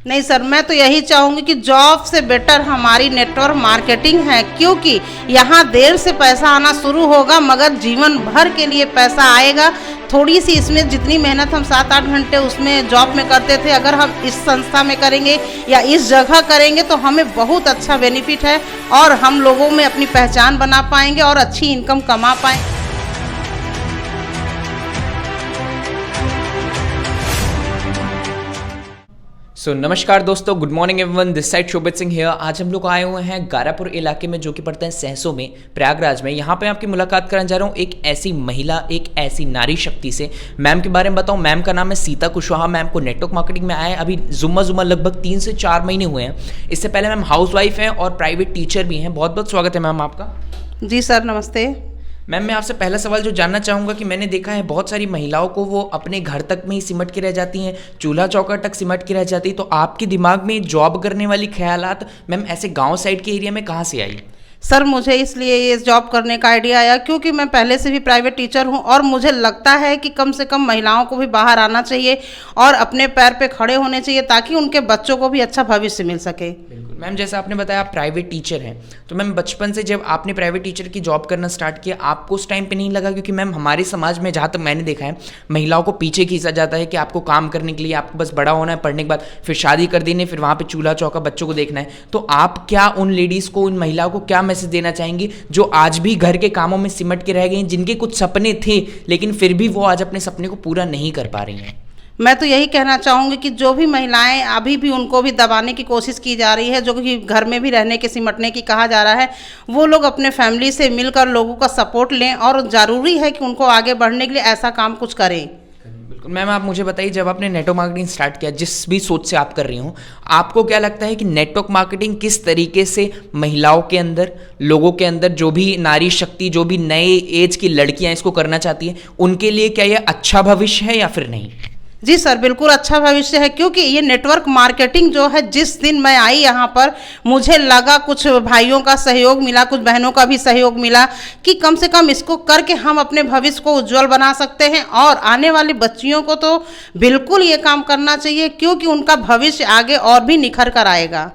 नहीं सर, मैं तो यही चाहूँगी कि जॉब से बेटर हमारी नेटवर्क मार्केटिंग है, क्योंकि यहाँ देर से पैसा आना शुरू होगा मगर जीवन भर के लिए पैसा आएगा। थोड़ी सी इसमें जितनी मेहनत हम 7-8 घंटे उसमें जॉब में करते थे, अगर हम इस संस्था में करेंगे या इस जगह करेंगे तो हमें बहुत अच्छा बेनिफिट है और हम लोगों में अपनी पहचान बना पाएंगे और अच्छी इनकम कमा पाएंगे। नमस्कार दोस्तों, good morning everyone, this side Shobhit Singh here. आज हम लोग आए हुए हैं गारापुर इलाके में जो कि पड़ता है सहसों में, प्रयागराज में। यहाँ पे आपकी मुलाकात करने जा रहा हूँ एक ऐसी महिला, एक ऐसी नारी शक्ति से। मैम के बारे में बताऊँ, मैम का नाम है सीता कुशवाहा। मैम को नेटवर्क मार्केटिंग में आए अभी जुम्मा लगभग 3 से 4 महीने हुए हैं। इससे पहले मैम हाउसवाइफ हैं और प्राइवेट टीचर भी हैं। बहुत बहुत स्वागत है मैम आपका। जी सर, नमस्ते। मैम, मैं आपसे पहला सवाल जो जानना चाहूँगा कि मैंने देखा है बहुत सारी महिलाओं को वो अपने घर तक में ही सिमट के रह जाती हैं, चूल्हा चौका तक सिमट के रह जाती है। तो आपके दिमाग में जॉब करने वाली ख्यालात मैम ऐसे गांव साइड के एरिया में कहाँ से आई? सर, मुझे इसलिए ये जॉब करने का आइडिया आया क्योंकि मैं पहले से भी प्राइवेट टीचर हूँ और मुझे लगता है कि कम से कम महिलाओं को भी बाहर आना चाहिए और अपने पैर पे खड़े होने चाहिए ताकि उनके बच्चों को भी अच्छा भविष्य मिल सके। बिल्कुल मैम, जैसा आपने बताया आप प्राइवेट टीचर हैं, तो मैम बचपन से जब आपने प्राइवेट टीचर की जॉब करना स्टार्ट किया, आपको उस टाइम पे नहीं लगा? क्योंकि मैम हमारे समाज में जहाँ तक मैंने देखा है, महिलाओं को पीछे खींचा जाता है कि आपको काम करने के लिए आपको बस बड़ा होना है, पढ़ने के बाद फिर शादी कर देनी, फिर वहाँ पे चूल्हा चौका बच्चों को देखना है। तो आप क्या उन लेडीज़ को, उन महिलाओं को क्या मैसेज देना चाहेंगी जो आज भी घर के कामों में सिमट के रह गई, जिनके कुछ सपने थे लेकिन फिर भी वो आज अपने सपने को पूरा नहीं कर पा रही हैं? मैं तो यही कहना चाहूँगी कि जो भी महिलाएं अभी भी उनको भी दबाने की कोशिश की जा रही है, जो कि घर में भी रहने के सिमटने की कहा जा रहा है, वो लोग अपने फैमिली से मिलकर लोगों का सपोर्ट लें और ज़रूरी है कि उनको आगे बढ़ने के लिए ऐसा काम कुछ करें। बिल्कुल मैम, आप मुझे बताइए, जब आपने नेटवर्क मार्केटिंग स्टार्ट किया, जिस भी सोच से आप कर रही हो, आपको क्या लगता है कि नेटवर्क मार्केटिंग किस तरीके से महिलाओं के अंदर, लोगों के अंदर, जो भी नारी शक्ति, जो भी नए एज की लड़कियां इसको करना चाहती हैं, उनके लिए क्या यह अच्छा भविष्य है या फिर नहीं? जी सर, बिल्कुल अच्छा भविष्य है, क्योंकि ये नेटवर्क मार्केटिंग जो है, जिस दिन मैं आई यहाँ पर मुझे लगा, कुछ भाइयों का सहयोग मिला, कुछ बहनों का भी सहयोग मिला कि कम से कम इसको करके हम अपने भविष्य को उज्जवल बना सकते हैं और आने वाली बच्चियों को तो बिल्कुल ये काम करना चाहिए क्योंकि उनका भविष्य आगे और भी निखर कर आएगा।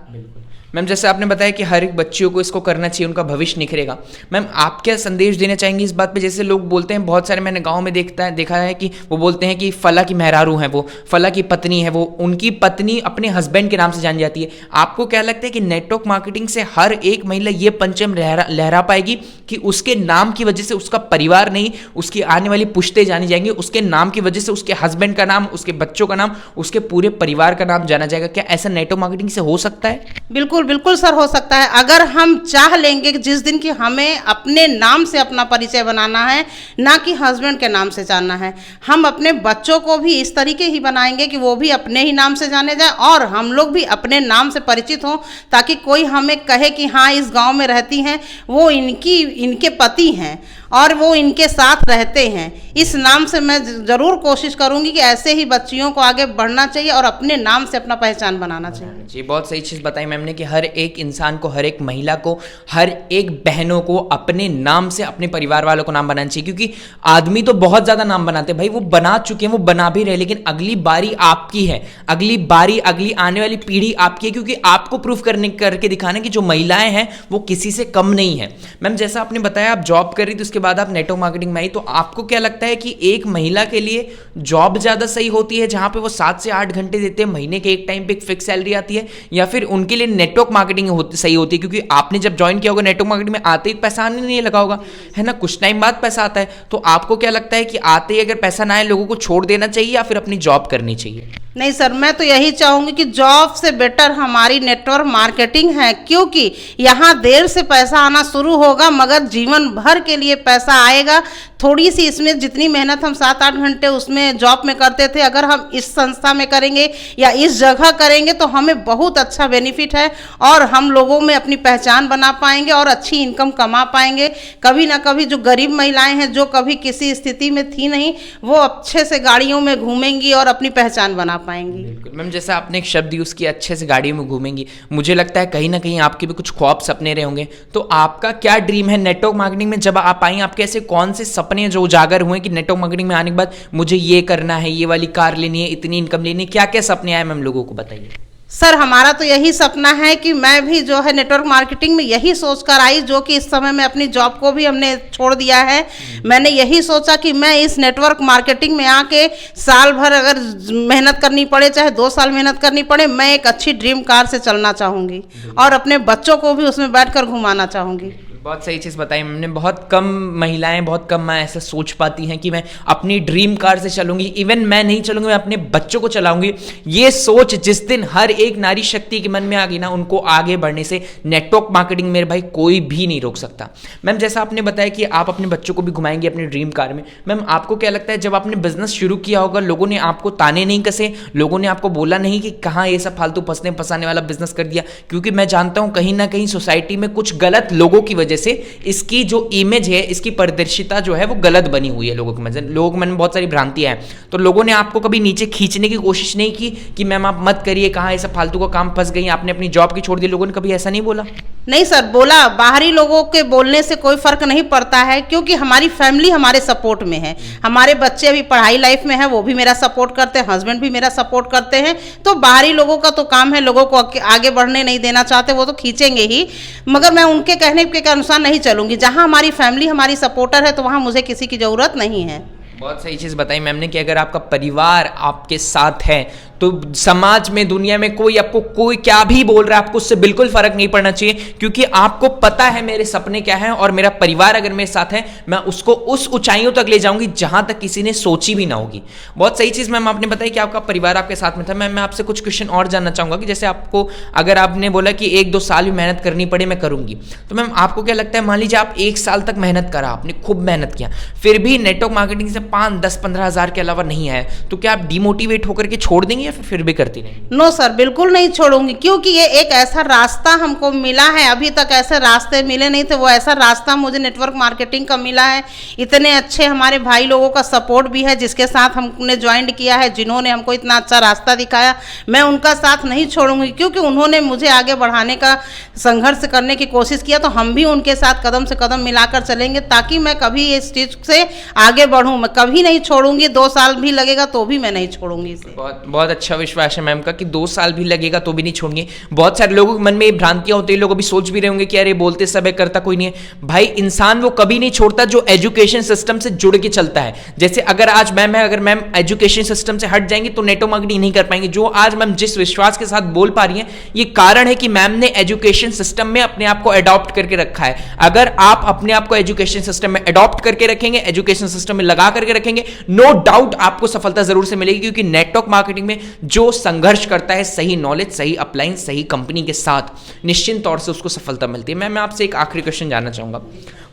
मैम, जैसे आपने बताया कि हर एक बच्चियों को इसको करना चाहिए, उनका भविष्य निखरेगा। मैम, आप क्या संदेश देना चाहेंगे इस बात पे? जैसे लोग बोलते हैं, बहुत सारे मैंने गांव में देखा है कि वो बोलते हैं कि फला की मेहरारू हैं, वो फला की पत्नी है, वो उनकी पत्नी अपने हस्बैंड के नाम से जानी जाती है। आपको क्या लगता है कि नेटवर्क मार्केटिंग से हर एक महिला ये पंचम लहरा पाएगी कि उसके नाम की वजह से उसका परिवार नहीं, उसकी आने वाली पुश्तें जानी जाएंगी, उसके नाम की वजह से उसके हस्बैंड का नाम, उसके बच्चों का नाम, उसके पूरे परिवार का नाम जाना जाएगा? क्या ऐसा नेटवर्क मार्केटिंग से हो सकता है? बिल्कुल सर, हो सकता है। अगर हम चाह लेंगे कि जिस दिन की हमें अपने नाम से अपना परिचय बनाना है, ना कि हस्बैंड के नाम से जानना है, हम अपने बच्चों को भी इस तरीके ही बनाएंगे कि वो भी अपने ही नाम से जाने जाए और हम लोग भी अपने नाम से परिचित हों, ताकि कोई हमें कहे कि हाँ, इस गांव में रहती हैं, वो इनके पति हैं और वो इनके साथ रहते हैं। इस नाम से मैं ज़रूर कोशिश करूंगी कि ऐसे ही बच्चियों को आगे बढ़ना चाहिए और अपने नाम से अपना पहचान बनाना चाहिए। जी, बहुत सही चीज़ बताई मैम ने कि हर एक इंसान को, हर एक महिला को, हर एक बहनों को अपने नाम से अपने परिवार वालों को नाम बनाना चाहिए। क्योंकि आदमी तो बहुत ज़्यादा नाम बनाते हैं भाई, वो बना चुके हैं, वो बना भी रहे, लेकिन अगली बारी आपकी है, अगली बारी, अगली आने वाली पीढ़ी आपकी है, क्योंकि आपको प्रूफ करके दिखाना कि जो महिलाएं हैं वो किसी से कम नहीं है। मैम, जैसा आपने बताया आप जॉब कर रही थी, उसके बाद आप नेटवर्क मार्केटिंग में आई, तो आपको क्या लगता है कि एक महिला के लिए जॉब ज़्यादा सही होती है जहां पे वो 7 से 8 घंटे देते हैं, महीने के एक टाइम पे एक फिक्स सैलरी आती है, या फिर उनके लिए नेटवर्क मार्केटिंग सही होती है? क्योंकि आपने जब ज्वाइन किया होगा नेटवर्क मार्केटिंग में, आते ही पैसा आने नहीं लगा होगा, है ना, कुछ टाइम बाद पैसा आता है। तो आपको क्या लगता है कि आते ही अगर पैसा ना आए, लोगों को छोड़ देना चाहिए या फिर अपनी जॉब करनी चाहिए? नहीं सर, मैं तो यही चाहूँगी कि जॉब से बेटर हमारी नेटवर्क मार्केटिंग है, क्योंकि यहाँ देर से पैसा आना शुरू होगा मगर जीवन भर के लिए पैसा आएगा। थोड़ी सी इसमें जितनी मेहनत हम 7-8 घंटे उसमें जॉब में करते थे, अगर हम इस संस्था में करेंगे या इस जगह करेंगे तो हमें बहुत अच्छा बेनिफिट है और हम लोगों में अपनी पहचान बना पाएंगे और अच्छी इनकम कमा पाएंगे। कभी ना कभी जो गरीब महिलाएं हैं, जो कभी किसी स्थिति में थी नहीं, वो अच्छे से गाड़ियों में घूमेंगी और अपनी पहचान बना पाएंगी। बिल्कुल मैम, जैसा आपने एक शब्द यूज़ किया, अच्छे से गाड़ियों में घूमेंगी, मुझे लगता है कहीं ना कहीं आपके भी कुछ ख्वाब सपने रहे होंगे। तो आपका क्या ड्रीम है नेटवर्क मार्केटिंग में? जब आप आई, आपके ऐसे कौन से सपने जो उजागर हुए कि नेटवर्क मार्केटिंग में आने के बाद मुझे ये करना है, ये वाली कार लेनी है, इतनी इनकम लेनी है? क्या क्या सपने आए मैम, लोगों को बताइए। सर हमारा तो यही सपना है कि मैं भी जो है नेटवर्क मार्केटिंग में यही सोच कर आई, जो कि इस समय में अपनी जॉब को भी हमने छोड़ दिया है। मैंने यही सोचा कि मैं इस नेटवर्क मार्केटिंग में आके साल भर अगर मेहनत करनी पड़े, चाहे 2 साल मेहनत करनी पड़े, मैं एक अच्छी ड्रीम कार से चलना चाहूँगी और अपने बच्चों को भी उसमें बैठकर घुमाना चाहूँगी। बहुत सही चीज़ बताई मैंने। बहुत कम महिलाएं, बहुत कम माँ ऐसा सोच पाती हैं कि मैं अपनी ड्रीम कार से चलूंगी। इवन मैं नहीं चलूंगी, मैं अपने बच्चों को चलाऊंगी। ये सोच जिस दिन हर एक नारी शक्ति के मन में आ गई ना, उनको आगे बढ़ने से नेटवर्क मार्केटिंग मेरे भाई कोई भी नहीं रोक सकता। मैम जैसा आपने बताया कि आप अपने बच्चों को भी घुमाएंगे अपनी ड्रीम कार में, मैम आपको क्या लगता है जब आपने बिजनेस शुरू किया होगा, लोगों ने आपको ताने नहीं कसे, लोगों ने आपको बोला नहीं कि कहाँ ये सब फालतू फंसने फंसाने वाला बिजनेस कर दिया? क्योंकि मैं जानता हूँ कहीं ना कहीं सोसाइटी में कुछ गलत लोगों की वजह से इसकी जो इमेज है, इसकी पारदर्शिता जो है वो गलत बनी हुई है लोगों के मन में बहुत सारी भ्रांतियां हैं। तो लोगों ने आपको कभी नीचे खींचने की कोशिश नहीं की कि मैम आप मत करिए, कहाँ ऐसा फालतू का काम फंस गई, आपने अपनी जॉब की छोड़ दी? लोगों ने कभी ऐसा नहीं बोला? नहीं सर, बोला। बाहरी लोगों के बोलने से कोई फर्क नहीं पड़ता है, क्योंकि हमारी फैमिली हमारे सपोर्ट में है। हमारे बच्चे अभी पढ़ाई लाइफ में है, वो भी मेरा सपोर्ट करते हैं, हस्बैंड भी मेरा सपोर्ट करते हैं। तो बाहरी लोगों का तो काम है, लोगों को आगे बढ़ने नहीं देना चाहते, वो तो खींचेंगे ही, मगर मैं उनके कहने के अनुसार नहीं चलूंगी। जहां हमारी फैमिली हमारी सपोर्टर है, तो वहां मुझे किसी की जरूरत नहीं है। बहुत सही चीज़ बताई मैम ने कि अगर आपका परिवार आपके साथ है तो समाज में, दुनिया में कोई आपको कोई क्या भी बोल रहा है, आपको उससे बिल्कुल फर्क नहीं पड़ना चाहिए, क्योंकि आपको पता है मेरे सपने क्या हैं और मेरा परिवार अगर मेरे साथ है, मैं उसको उस ऊंचाइयों तक ले जाऊंगी जहां तक किसी ने सोची भी ना होगी। बहुत सही चीज़ मैम आपने बताई कि आपका परिवार आपके साथ में था। मैं आपसे कुछ क्वेश्चन और जानना चाहूंगा कि जैसे आपको, अगर आपने बोला कि 1-2 साल भी मेहनत करनी पड़े मैं करूंगी, तो मैम आपको क्या लगता है, मान लीजिए आप 1 साल तक मेहनत करा, आपने खूब मेहनत किया, फिर भी नेटवर्क मार्केटिंग से 5, 10, 15 हज़ार के अलावा नहीं आया, तो क्या आप डिमोटिवेट होकर के छोड़ देंगे या फिर भी करती? नो सर, बिल्कुल नहीं छोड़ूंगी, क्योंकि ये एक ऐसा रास्ता हमको मिला है। अभी तक ऐसे रास्ते मिले नहीं थे, वो ऐसा रास्ता मुझे नेटवर्क मार्केटिंग का मिला है। इतने अच्छे हमारे भाई लोगों का सपोर्ट भी है, जिसके साथ हमने ज्वाइन किया है, जिन्होंने हमको इतना अच्छा रास्ता दिखाया। मैं उनका साथ नहीं छोड़ूंगी, क्योंकि उन्होंने मुझे आगे बढ़ाने का, संघर्ष करने की कोशिश किया, तो हम भी उनके साथ कदम से कदम मिलाकर चलेंगे, ताकि मैं कभी इस चीज़ से आगे बढ़ूँ। मैं कभी नहीं छोड़ूंगी, 2 साल भी लगेगा तो भी मैं नहीं छोड़ूंगी इसे। बहुत बहुत अच्छा विश्वास है मैम का कि 2 साल भी लगेगा तो भी नहीं छोड़ेंगे। बहुत सारे लोगों के मन में भ्रांतियां होती है, लोग अभी सोच भी रहे होंगे कि अरे बोलते सब है, करता कोई नहीं है। भाई इंसान वो कभी नहीं छोड़ता जो एजुकेशन सिस्टम से जुड़ के चलता है। जैसे अगर आज मैम है, अगर मैम एजुकेशन सिस्टम से हट जाएंगी तो नेटवर्क मार्केटिंग नहीं कर पाएंगे। जो आज मैम जिस विश्वास के साथ बोल पा रही हैं, ये कारण है कि मैम ने एजुकेशन सिस्टम में अपने आप को अडॉप्ट करके रखा है। अगर आप अपने आप को एजुकेशन सिस्टम में अडॉप्ट करके रखेंगे, एजुकेशन सिस्टम में लगा करके रखेंगे, नो डाउट आपको सफलता जरूर से मिलेगी, क्योंकि नेटवर्क मार्केटिंग में जो संघर्ष करता है सही नॉलेज, सही अपलाइन, सही कंपनी के साथ, निश्चित तौर से उसको सफलता मिलती है। मैं आपसे एक आखिरी क्वेश्चन जानना चाहूंगा।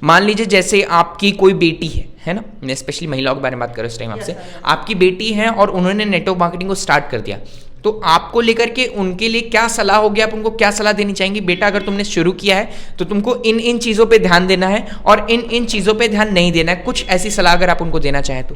मान लीजिए जैसे आपकी कोई बेटी है ना, मैं स्पेशली महिलाओं के बारे में बात कर रहा हूं इस टाइम आपसे। आपकी बेटी है और उन्होंने नेटवर्क मार्केटिंग को स्टार्ट कर दिया, तो आपको लेकर के उनके लिए क्या सलाह होगी? आप उनको क्या सलाह देनी चाहेंगी? बेटा अगर तुमने शुरू किया है तो तुमको इन इन चीज़ों पे ध्यान देना है और इन इन चीज़ों पे ध्यान नहीं देना है। कुछ ऐसी सलाह अगर आप उनको देना चाहें तो।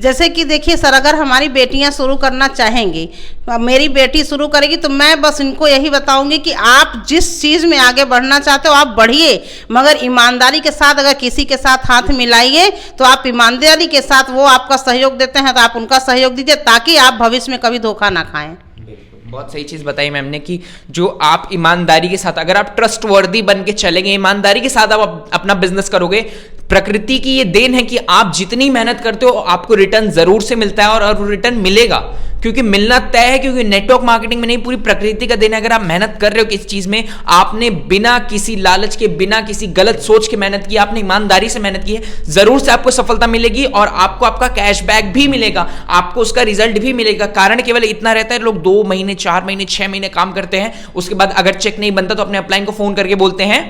जैसे कि देखिए सर, अगर हमारी बेटियां शुरू करना चाहेंगी, मेरी बेटी शुरू करेगी, तो मैं बस इनको यही बताऊंगी कि आप जिस चीज़ में आगे बढ़ना चाहते हो आप बढ़िए, मगर ईमानदारी के साथ। अगर किसी के साथ हाथ मिलाइए तो आप ईमानदारी के साथ, वो आपका सहयोग देते हैं तो आप उनका सहयोग दीजिए, ताकि आप भविष्य में कभी धोखा ना खाएं। बहुत सही चीज़ बताई मैम ने कि जो आप ईमानदारी के साथ, अगर आप ट्रस्ट वर्दी बन के चलेंगे, ईमानदारी के साथ आप अपना बिजनेस करोगे, प्रकृति की ये देन है कि आप जितनी मेहनत करते हो आपको रिटर्न जरूर से मिलता है और रिटर्न मिलेगा, क्योंकि मिलना तय है। क्योंकि नेटवर्क मार्केटिंग में नहीं, पूरी प्रकृति का देन है। अगर आप मेहनत कर रहे हो किसी चीज में, आपने बिना किसी लालच के, बिना किसी गलत सोच के मेहनत की, आपने ईमानदारी से मेहनत की है, जरूर से आपको सफलता मिलेगी और आपको आपका कैशबैक भी मिलेगा, आपको उसका रिजल्ट भी मिलेगा। कारण केवल इतना रहता है, लोग 2 महीने, 4 महीने, 6 महीने काम करते हैं, उसके बाद अगर चेक नहीं बनता तो अपने अपलाइन को फोन करके बोलते हैं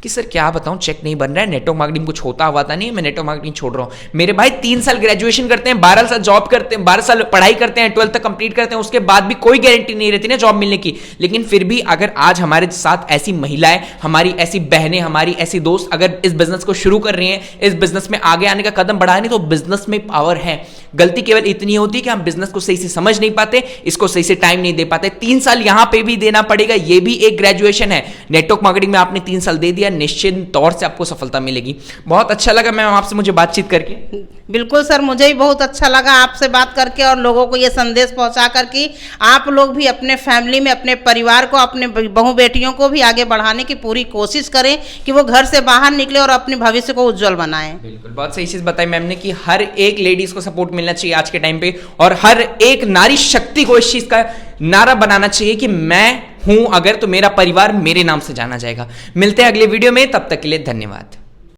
कि सर क्या बताऊं, चेक नहीं बन रहा है, नेटवर्क मार्केटिंग कुछ होता हुआ था नहीं, मैं नेटवर्क मार्केटिंग छोड़ रहा हूं। मेरे भाई 3 साल ग्रेजुएशन करते हैं, 12 साल जॉब करते हैं, 12 साल पढ़ाई करते हैं, 12th तक कंप्लीट करते हैं, उसके बाद भी कोई गारंटी नहीं रहती ना जॉब मिलने की। लेकिन फिर भी अगर आज हमारे साथ ऐसी महिलाएं, हमारी ऐसी बहनें, हमारी ऐसी दोस्त अगर इस बिजनेस को शुरू कर रही हैं, इस बिजनेस में आगे आने का कदम बढ़ा रही, तो बिजनेस में पावर है। गलती केवल इतनी होती है कि हम बिजनेस को सही से समझ नहीं पाते, इसको सही से टाइम नहीं दे पाते। 3 साल यहां पे भी देना पड़ेगा, ये भी एक ग्रेजुएशन है। नेटवर्क मार्केटिंग में आपने 3 साल दे दिया, निश्चित तौर से आपको सफलता मिलेगी। बहुत अच्छा लगा मैम आपसे मुझे बातचीत करके। बिल्कुल सर, मुझे भी बहुत अच्छा लगा आपसे बात करके और लोगों को ये संदेश पहुंचा कर कि आप लोग भी अपने फैमिली में, अपने परिवार को, अपने बहू बेटियों को भी आगे बढ़ाने की पूरी कोशिश करें कि वो घर से बाहर निकले और अपने भविष्य को उज्जवल बनाएं। बिल्कुल, बहुत सही चीज बताई मैम ने कि हर एक लेडीज को सपोर्ट मिलना चाहिए आज के टाइम पे, और हर एक नारी शक्ति को इस चीज का नारा बनाना चाहिए कि मैं हूं अगर तो मेरा परिवार मेरे नाम से जाना जाएगा। मिलते हैं अगले वीडियो में, तब तक के लिए धन्यवाद।